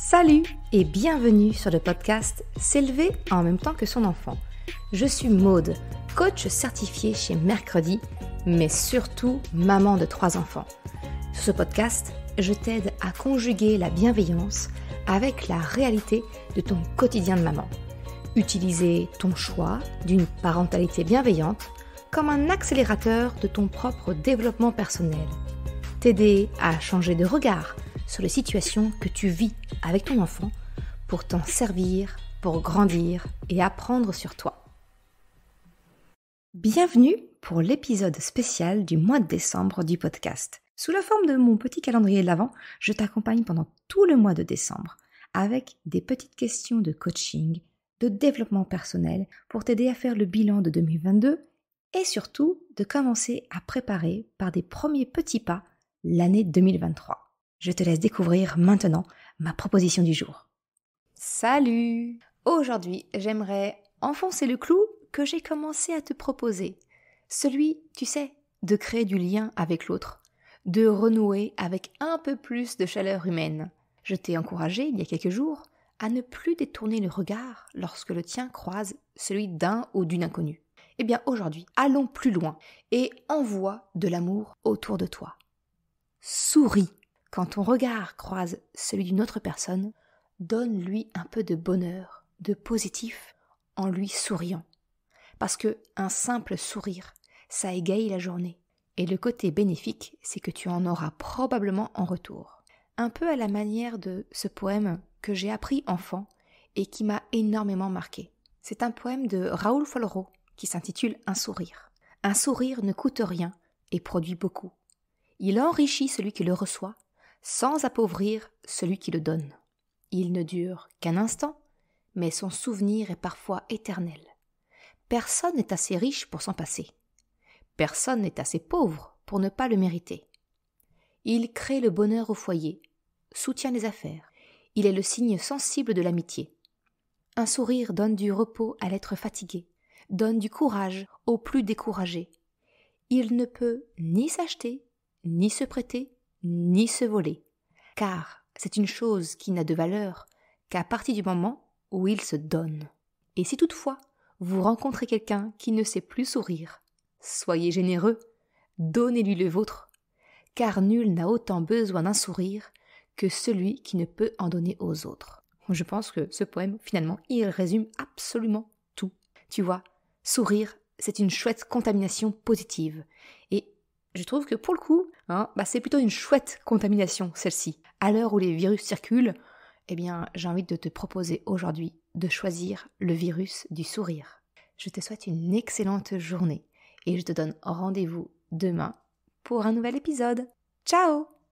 Salut et bienvenue sur le podcast S'élever en même temps que son enfant. Je suis Maude, coach certifié chez Mercredi, mais surtout maman de 3 enfants. Sur ce podcast, je t'aide à conjuguer la bienveillance avec la réalité de ton quotidien de maman. Utiliser ton choix d'une parentalité bienveillante comme un accélérateur de ton propre développement personnel. T'aider à changer de regard sur les situations que tu vis avec ton enfant pour t'en servir, pour grandir et apprendre sur toi. Bienvenue pour l'épisode spécial du mois de décembre du podcast. Sous la forme de mon petit calendrier de l'Avent, je t'accompagne pendant tout le mois de décembre avec des petites questions de coaching, de développement personnel pour t'aider à faire le bilan de 2022 et surtout de commencer à préparer par des premiers petits pas l'année 2023. Je te laisse découvrir maintenant ma proposition du jour. Salut! Aujourd'hui, j'aimerais enfoncer le clou que j'ai commencé à te proposer. Celui, tu sais, de créer du lien avec l'autre, de renouer avec un peu plus de chaleur humaine. Je t'ai encouragé, il y a quelques jours, à ne plus détourner le regard lorsque le tien croise celui d'un ou d'une inconnue. Eh bien aujourd'hui, allons plus loin et envoie de l'amour autour de toi. Souris. Quand ton regard croise celui d'une autre personne, donne-lui un peu de bonheur, de positif, en lui souriant. Parce que un simple sourire, ça égaye la journée. Et le côté bénéfique, c'est que tu en auras probablement en retour. Un peu à la manière de ce poème que j'ai appris enfant et qui m'a énormément marqué. C'est un poème de Raoul Follereau qui s'intitule « Un sourire ». Un sourire ne coûte rien et produit beaucoup. Il enrichit celui qui le reçoit, sans appauvrir celui qui le donne. Il ne dure qu'un instant, mais son souvenir est parfois éternel. Personne n'est assez riche pour s'en passer. Personne n'est assez pauvre pour ne pas le mériter. Il crée le bonheur au foyer, soutient les affaires. Il est le signe sensible de l'amitié. Un sourire donne du repos à l'être fatigué, donne du courage aux plus découragés. Il ne peut ni s'acheter, ni se prêter, ni se voler, car c'est une chose qui n'a de valeur qu'à partir du moment où il se donne. Et si toutefois vous rencontrez quelqu'un qui ne sait plus sourire, soyez généreux, donnez-lui le vôtre, car nul n'a autant besoin d'un sourire que celui qui ne peut en donner aux autres. Je pense que ce poème, finalement, il résume absolument tout. Tu vois, sourire, c'est une chouette contamination positive. Et je trouve que pour le coup, c'est plutôt une chouette contamination, celle-ci. À l'heure où les virus circulent, j'ai envie de te proposer aujourd'hui de choisir le virus du sourire. Je te souhaite une excellente journée et je te donne rendez-vous demain pour un nouvel épisode. Ciao!